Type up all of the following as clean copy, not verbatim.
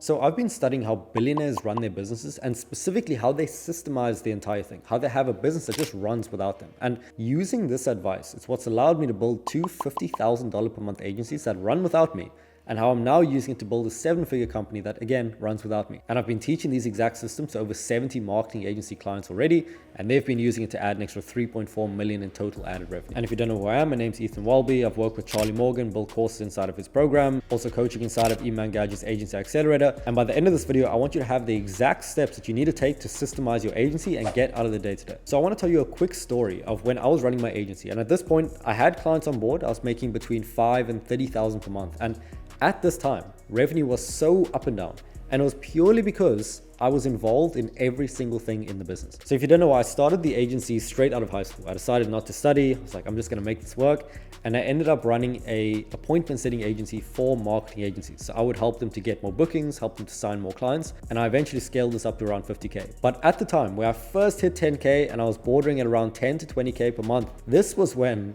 So I've been studying how billionaires run their businesses and specifically how they systemize the entire thing, how they have a business that just runs without them. And using this advice, it's what's allowed me to build two $50,000 per month agencies that run without me, and how I'm now using it to build a 7-figure company that, again, runs without me. And I've been teaching these exact systems to over 70 marketing agency clients already, and they've been using it to add an extra 3.4 million in total added revenue. And if you don't know who I am, my name's Ethan Welby. I've worked with Charlie Morgan, built courses inside of his program, also coaching inside of Eman Gadget's Agency Accelerator. And by the end of this video, I want you to have the exact steps that you need to take to systemize your agency and get out of the day-to-day. So I want to tell you a quick story of when I was running my agency. And at this point, I had clients on board. I was making between 5 and 30,000 per month. And at this time, revenue was so up and down, and it was purely because I was involved in every single thing in the business. So if you don't know, I started the agency straight out of high school. I decided not to study. I was like, I'm just going to make this work. And I ended up running a appointment setting agency for marketing agencies. So I would help them to get more bookings, help them to sign more clients. And I eventually scaled this up to around 50K. But at the time where I first hit 10K and I was bordering at around 10 to 20K per month, this was when,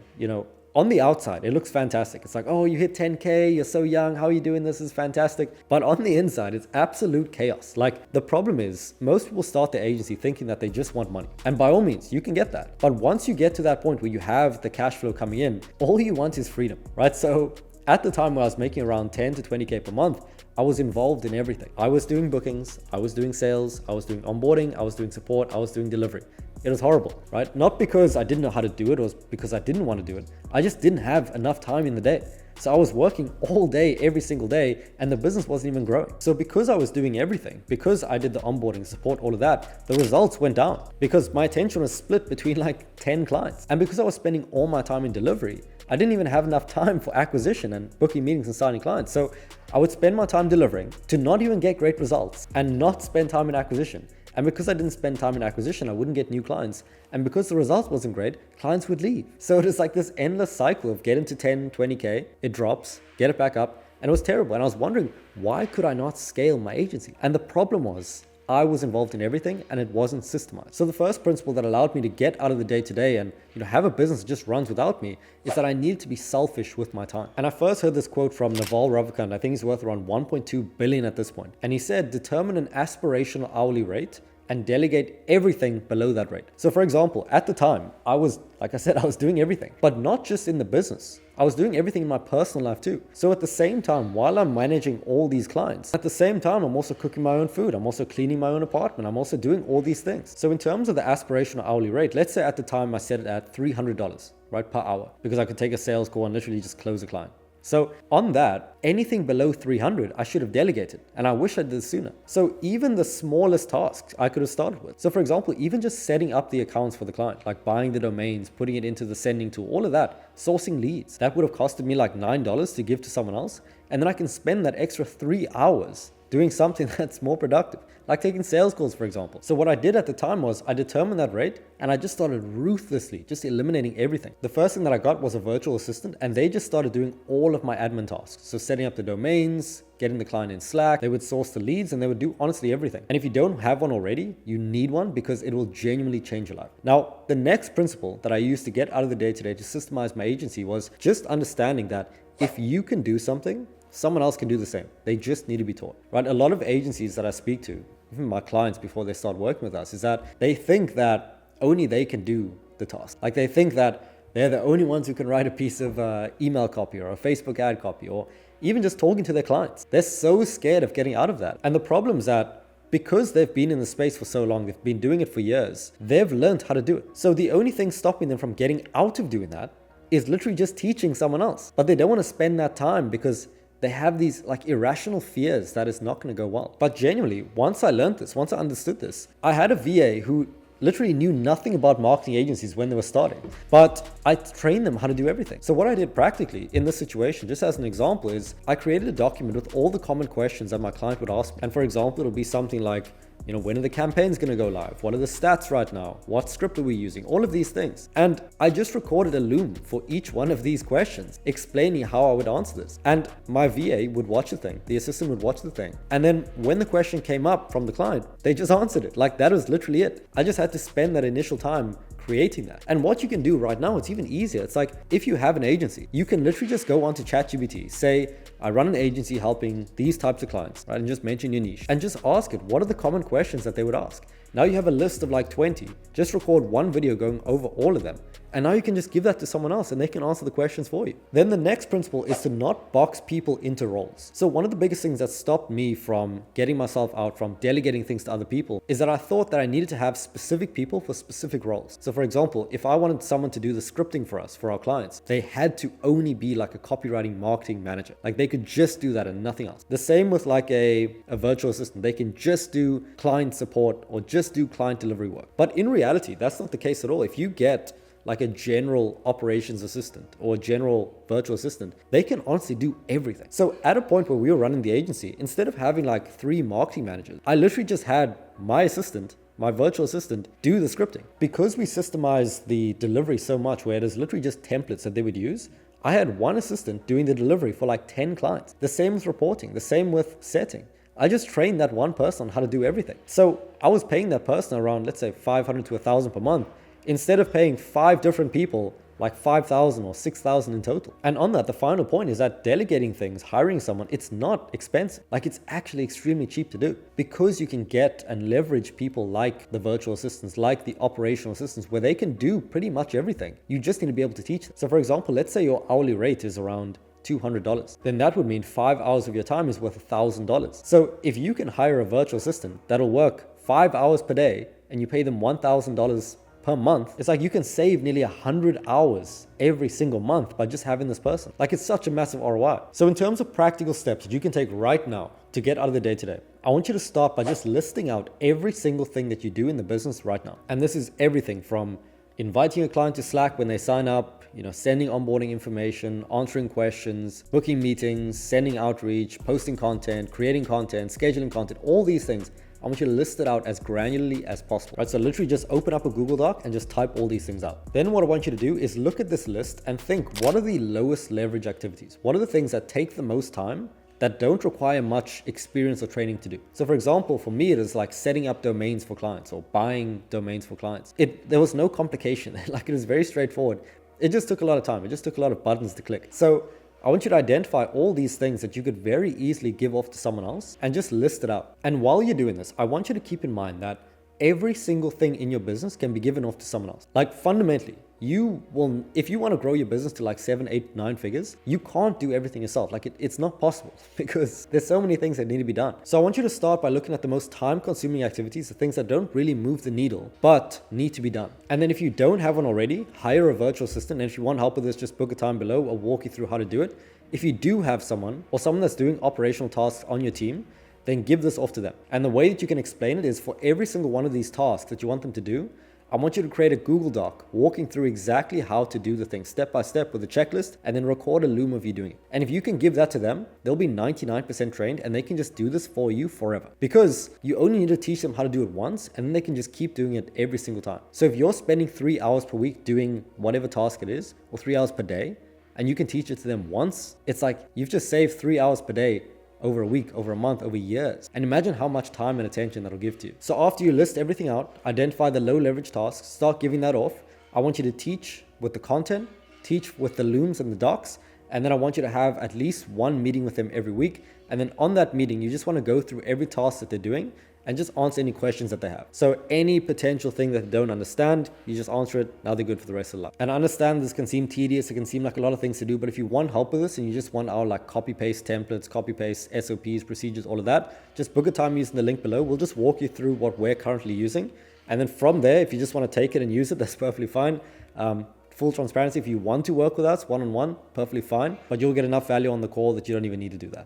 on the outside, it looks fantastic. It's like, oh, you hit 10K, you're so young, how are you doing? This is fantastic. But on the inside, it's absolute chaos. Like, the problem is, most people start their agency thinking that they just want money. And by all means, you can get that. But once you get to that point where you have the cash flow coming in, all you want is freedom, right? So at the time where I was making around 10 to 20K per month, I was involved in everything. I was doing bookings, I was doing sales, I was doing onboarding, I was doing support, I was doing delivery. It was horrible, right? Not because I didn't know how to do it, or because I didn't want to do it. I just didn't have enough time in the day. So I was working all day, every single day, and the business wasn't even growing. So because I was doing everything, because I did the onboarding, support, all of that, the results went down because my attention was split between like 10 clients. And because I was spending all my time in delivery, I didn't even have enough time for acquisition and booking meetings and signing clients. So I would spend my time delivering to not even get great results and not spend time in acquisition. And because I didn't spend time in acquisition, I wouldn't get new clients. And because the results wasn't great, clients would leave. So it was like this endless cycle of getting to 10, 20K, it drops, get it back up. And it was terrible. And I was wondering, why could I not scale my agency? And the problem was, I was involved in everything and it wasn't systemized. So the first principle that allowed me to get out of the day-to-day and have a business that just runs without me is that I needed to be selfish with my time. And I first heard this quote from Naval Ravikant. I think he's worth around 1.2 billion at this point. And he said, determine an aspirational hourly rate and delegate everything below that rate. So for example, at the time, I was doing everything, but not just in the business. I was doing everything in my personal life too. So at the same time, while I'm managing all these clients, at the same time, I'm also cooking my own food. I'm also cleaning my own apartment. I'm also doing all these things. So in terms of the aspirational hourly rate, let's say at the time I set it at $300, right, per hour, because I could take a sales call and literally just close a client. So on that, anything below 300, I should have delegated. And I wish I did sooner. So even the smallest tasks I could have started with. So for example, even just setting up the accounts for the client, like buying the domains, putting it into the sending tool, all of that, sourcing leads, that would have costed me like $9 to give to someone else. And then I can spend that extra 3 hours doing something that's more productive, like taking sales calls, for example. So what I did at the time was I determined that rate and I just started ruthlessly just eliminating everything. The first thing that I got was a virtual assistant and they just started doing all of my admin tasks. So setting up the domains, getting the client in Slack, they would source the leads and they would do honestly everything. And if you don't have one already, you need one because it will genuinely change your life. Now, the next principle that I used to get out of the day-to-day to systemize my agency was just understanding that if you can do something, someone else can do the same. They just need to be taught, right? A lot of agencies that I speak to, even my clients before they start working with us, is that they think that only they can do the task. Like they think that they're the only ones who can write a piece of email copy or a Facebook ad copy or even just talking to their clients. They're so scared of getting out of that. And the problem is that because they've been in the space for so long, they've been doing it for years, they've learned how to do it. So the only thing stopping them from getting out of doing that is literally just teaching someone else. But they don't want to spend that time because they have these like irrational fears that it's not going to go well. But genuinely, once I learned this, once I understood this, I had a VA who literally knew nothing about marketing agencies when they were starting, but I trained them how to do everything. So what I did practically in this situation, just as an example, is I created a document with all the common questions that my client would ask me. And for example, it'll be something like, when are the campaigns going to go live? What are the stats right now? What script are we using? All of these things. And I just recorded a loom for each one of these questions, explaining how I would answer this. And my VA would watch the thing. The assistant would watch the thing. And then when the question came up from the client, they just answered it. Like that was literally it. I just had to spend that initial time creating that. And what you can do right now, it's even easier. It's like if you have an agency, you can literally just go onto ChatGPT, say, I run an agency helping these types of clients, right? And just mention your niche and just ask it, what are the common questions that they would ask? Now you have a list of like 20, just record one video going over all of them. And now you can just give that to someone else and they can answer the questions for you. Then the next principle is to not box people into roles. So one of the biggest things that stopped me from getting myself out, from delegating things to other people, is that I thought that I needed to have specific people for specific roles. So for example, if I wanted someone to do the scripting for us, for our clients, they had to only be like a copywriting marketing manager. Like they could just do that and nothing else. The same with like a virtual assistant. They can just do client support or just do client delivery work. But in reality, that's not the case at all. If you get like a general operations assistant or a general virtual assistant, they can honestly do everything. So at a point where we were running the agency, instead of having like 3 marketing managers, I literally just had my assistant, my virtual assistant, do the scripting. Because we systemized the delivery so much where it is literally just templates that they would use, I had one assistant doing the delivery for like 10 clients. The same with reporting, the same with setting. I just trained that one person on how to do everything. So I was paying that person around, let's say 500 to 1,000 per month, instead of paying 5 different people like 5,000 or 6,000 in total. And on that, the final point is that delegating things, hiring someone, it's not expensive. Like it's actually extremely cheap to do because you can get and leverage people like the virtual assistants, like the operational assistants, where they can do pretty much everything. You just need to be able to teach them. So for example, let's say your hourly rate is around $200. Then that would mean 5 hours of your time is worth $1,000. So if you can hire a virtual assistant that'll work 5 hours per day and you pay them $1,000 per month, it's like you can save nearly 100 hours every single month by just having this person. Like it's such a massive ROI. So in terms of practical steps that you can take right now to get out of the day-to-day, I want you to start by just listing out every single thing that you do in the business right now. And this is everything from inviting a client to Slack when they sign up, sending onboarding information, answering questions, booking meetings, sending outreach, posting content, creating content, scheduling content, all these things. I want you to list it out as granularly as possible, right? So literally just open up a Google Doc and just type all these things out. Then what I want you to do is look at this list and think, what are the lowest leverage activities? What are the things that take the most time that don't require much experience or training to do? So for example, for me, it is like setting up domains for clients or buying domains for clients. There was no complication. Like it was very straightforward. It just took a lot of time. It just took a lot of buttons to click. So I want you to identify all these things that you could very easily give off to someone else and just list it out. And while you're doing this, I want you to keep in mind that every single thing in your business can be given off to someone else. Like fundamentally, if you want to grow your business to like 7, 8, 9 figures, you can't do everything yourself. Like it's not possible because there's so many things that need to be done. So I want you to start by looking at the most time-consuming activities, the things that don't really move the needle, but need to be done. And then if you don't have one already, hire a virtual assistant. And if you want help with this, just book a time below. I'll walk you through how to do it. If you do have someone or someone that's doing operational tasks on your team, then give this off to them. And the way that you can explain it is for every single one of these tasks that you want them to do, I want you to create a Google Doc walking through exactly how to do the thing step by step with a checklist, and then record a loom of you doing it. And if you can give that to them, they'll be 99% trained and they can just do this for you forever. Because you only need to teach them how to do it once and then they can just keep doing it every single time. So if you're spending 3 hours per week doing whatever task it is, or 3 hours per day, and you can teach it to them once, it's like you've just saved 3 hours per day over a week, over a month, over years. And imagine how much time and attention that'll give to you. So after you list everything out, identify the low leverage tasks, start giving that off. I want you to teach with the content, teach with the looms and the docs, and then I want you to have at least one meeting with them every week. And then on that meeting, you just want to go through every task that they're doing and just answer any questions that they have. So any potential thing that they don't understand, you just answer it. Now they're good for the rest of their life. And I understand this can seem tedious. It can seem like a lot of things to do, but if you want help with this and you just want our like copy paste templates, copy paste SOPs, procedures, all of that, just book a time using the link below. We'll just walk you through what we're currently using. And then from there, if you just want to take it and use it, that's perfectly fine. Full transparency, if you want to work with us one-on-one, perfectly fine, but you'll get enough value on the call that you don't even need to do that.